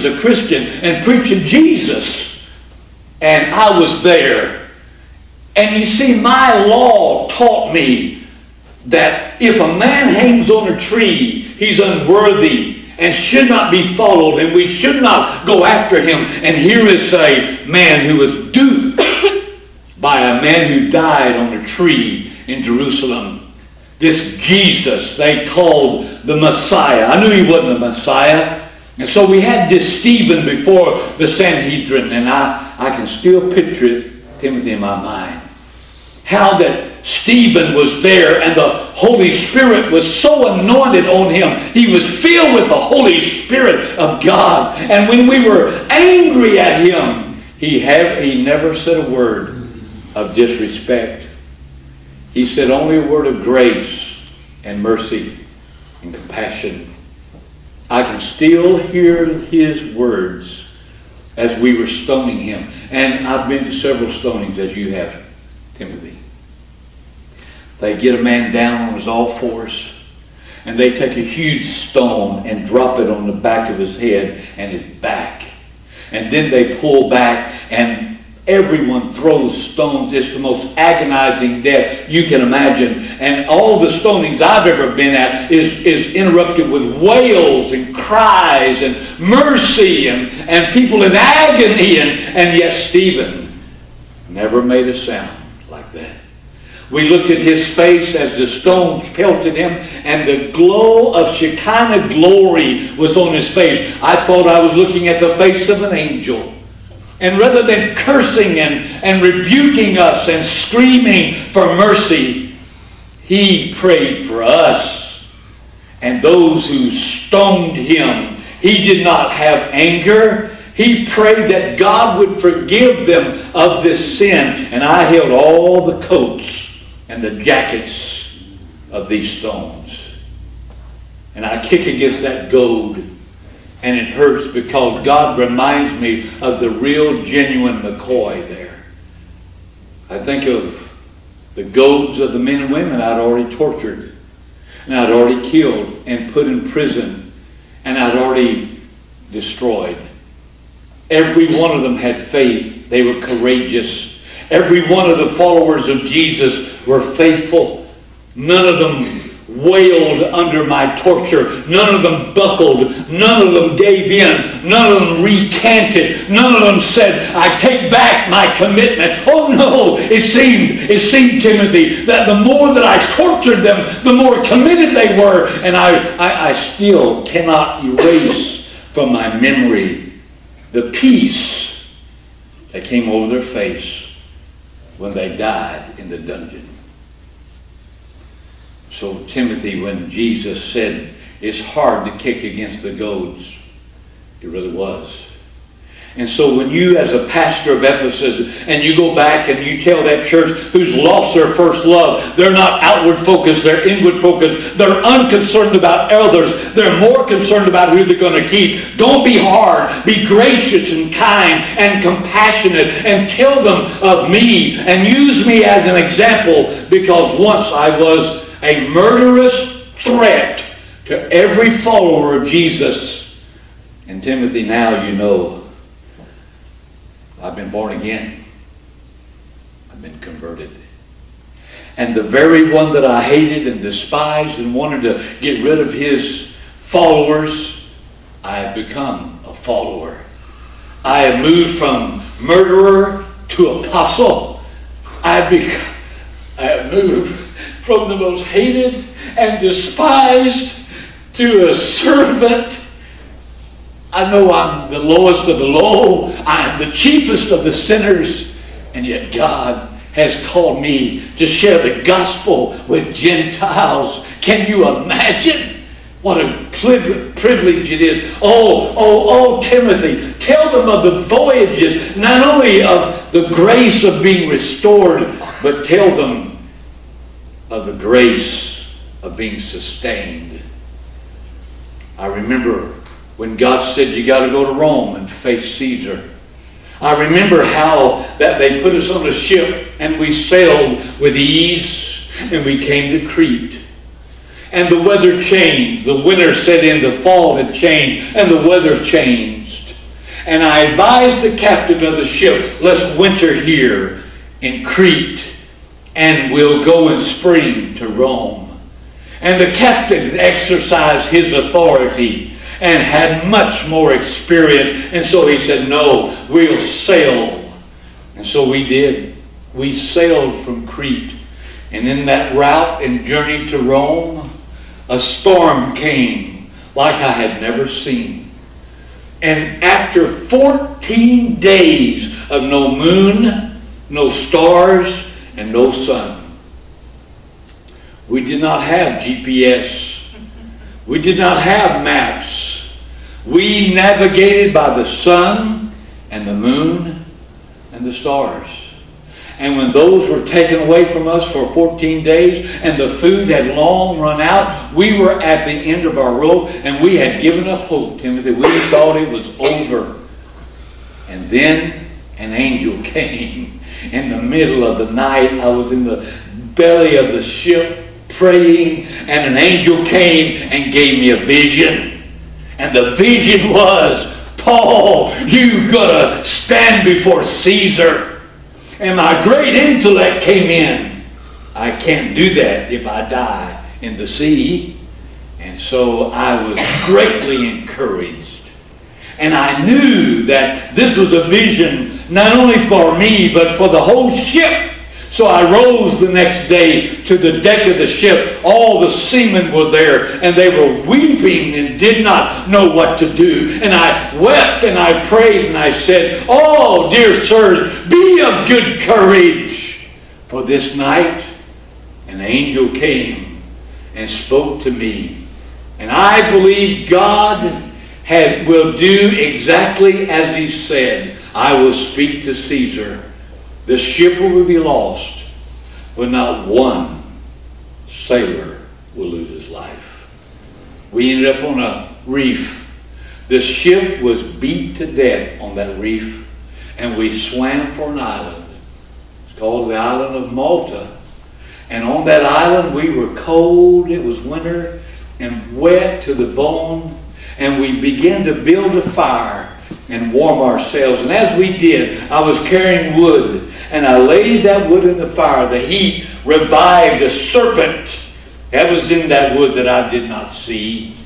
a Christian and preaching Jesus. And I was there. And you see, my law taught me that if a man hangs on a tree, he's unworthy and should not be followed, and we should not go after him. And here is a man who was duped by a man who died on a tree in Jerusalem. This Jesus they called the Messiah. I knew he wasn't the Messiah. And so we had this Stephen before the Sanhedrin, and I can still picture it, Timothy, in my mind. How that Stephen was there and the Holy Spirit was so anointed on him. He was filled with the Holy Spirit of God. And when we were angry at him, he never said a word of disrespect. He said only a word of grace and mercy and compassion. I can still hear his words as we were stoning him. And I've been to several stonings, as you have, Timothy. They get a man down on his all fours, and they take a huge stone and drop it on the back of his head and his back. And then they pull back, and everyone throws stones. It's the most agonizing death you can imagine. And all the stonings I've ever been at is interrupted with wails and cries and mercy and people in agony. And yet Stephen never made a sound like that. We looked at his face as the stones pelted him, and the glow of Shekinah glory was on his face. I thought I was looking at the face of an angel. And rather than cursing and rebuking us and screaming for mercy, he prayed for us and those who stoned him. He did not have anger. He prayed that God would forgive them of this sin. And I held all the coats and the jackets of these stones. And I kick against that goad. And it hurts because God reminds me of the real, genuine McCoy there. I think of the goads of the men and women I'd already tortured, and I'd already killed and put in prison, and I'd already destroyed. Every one of them had faith. They were courageous. Every one of the followers of Jesus were faithful. None of them wailed under my torture. None of them buckled. None of them gave in. None of them recanted. None of them said, I take back my commitment. Oh no, it seemed, Timothy, that the more that I tortured them, the more committed they were. And I still cannot erase from my memory the peace that came over their face when they died in the dungeon. So, Timothy, when Jesus said it's hard to kick against the goads, it really was. And so when you, as a pastor of Ephesus, and you go back and you tell that church who's lost their first love, they're not outward focused, they're inward focused, they're unconcerned about others, they're more concerned about who they're going to keep. Don't be hard, be gracious and kind and compassionate, and tell them of me and use me as an example, because once I was a murderous threat to every follower of Jesus. And Timothy, now you know, I've been born again. I've been converted. And the very one that I hated and despised and wanted to get rid of his followers, I have become a follower. I have moved from murderer to apostle. I have moved from the most hated and despised to a servant. I know I'm the lowest of the low. I am the chiefest of the sinners. And yet God has called me to share the gospel with Gentiles. Can you imagine what a privilege it is? Oh, Timothy, tell them of the voyages, not only of the grace of being restored, but tell them of the grace of being sustained. I remember when God said, you got to go to Rome and face Caesar. I remember how that they put us on a ship and we sailed with ease and we came to Crete. And the weather changed. The winter set in, the fall had changed, and the weather changed. And I advised the captain of the ship, let's winter here in Crete, and we'll go in spring to Rome. And the captain exercised his authority and had much more experience. And so he said, no, we'll sail. And so we did. We sailed from Crete. And in that route and journey to Rome, a storm came like I had never seen. And after 14 days of no moon, no stars, and no sun, we did not have GPS. We did not have maps. We navigated by the sun and the moon and the stars. And when those were taken away from us for 14 days and the food had long run out, we were at the end of our rope and we had given up hope, Timothy. We thought it was over. And then an angel came in the middle of the night. I was in the belly of the ship praying, and an angel came and gave me a vision. And the vision was, Paul, you gotta stand before Caesar. And my great intellect came in. I can't do that if I die in the sea. And so I was greatly encouraged. And I knew that this was a vision not only for me, but for the whole ship. So I rose the next day to the deck of the ship. All the seamen were there, and they were weeping and did not know what to do. And I wept and I prayed and I said, oh, dear sirs, be of good courage. For this night an angel came and spoke to me. And I believe God will do exactly as he said. I will speak to Caesar. The ship will be lost, but not one sailor will lose his life. We ended up on a reef. The ship was beat to death on that reef, and we swam for an island. It's called the island of Malta. And on that island we were cold, it was winter, and wet to the bone, and we began to build a fire and warm ourselves. And as we did, I was carrying wood, and I laid that wood in the fire. The heat revived a serpent that was in that wood that I did not see.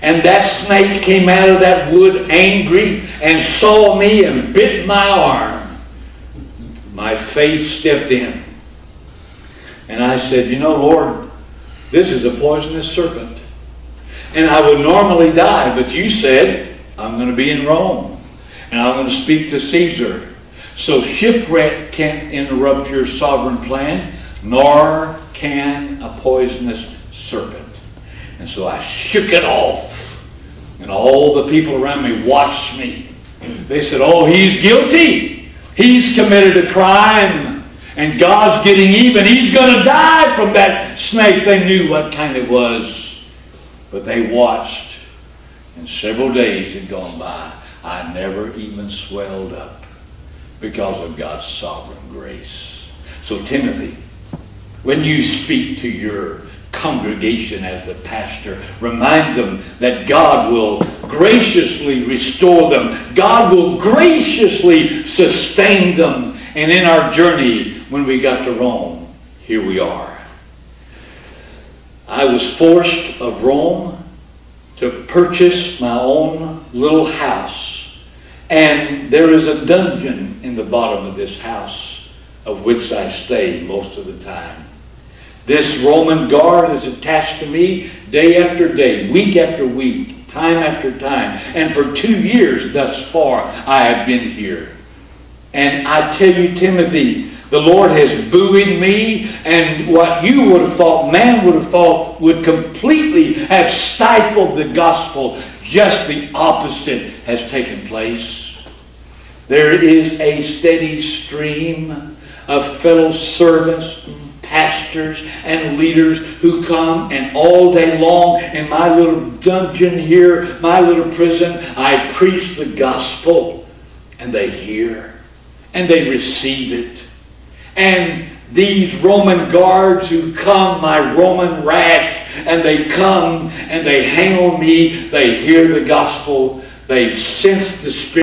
And that snake came out of that wood angry and saw me and bit my arm. My faith stepped in. And I said, you know, Lord, this is a poisonous serpent. And I would normally die, but you said, I'm going to be in Rome. And I'm going to speak to Caesar. So shipwreck can't interrupt your sovereign plan, nor can a poisonous serpent. And so I shook it off. And all the people around me watched me. They said, oh, he's guilty. He's committed a crime. And God's getting even. He's going to die from that snake. They knew what kind it was. But they watched. And several days had gone by. I never even swelled up because of God's sovereign grace. So Timothy, when you speak to your congregation as the pastor, remind them that God will graciously restore them. God will graciously sustain them. And in our journey, when we got to Rome, here we are. I was forced of Rome to purchase my own little house. And there is a dungeon in the bottom of this house, of which I stay most of the time. This Roman guard is attached to me day after day, week after week, time after time. And for 2 years thus far, I have been here. And I tell you, Timothy, the Lord has buoyed me, and what you would have thought, man would have thought, would completely have stifled the gospel. Just the opposite has taken place. There is a steady stream of fellow servants, pastors, and leaders who come, and all day long in my little dungeon here, my little prison, I preach the gospel, and they hear, and they receive it. And these Roman guards who come, my Roman rash, and they come and they hang on me, they hear the gospel, they sense the Spirit.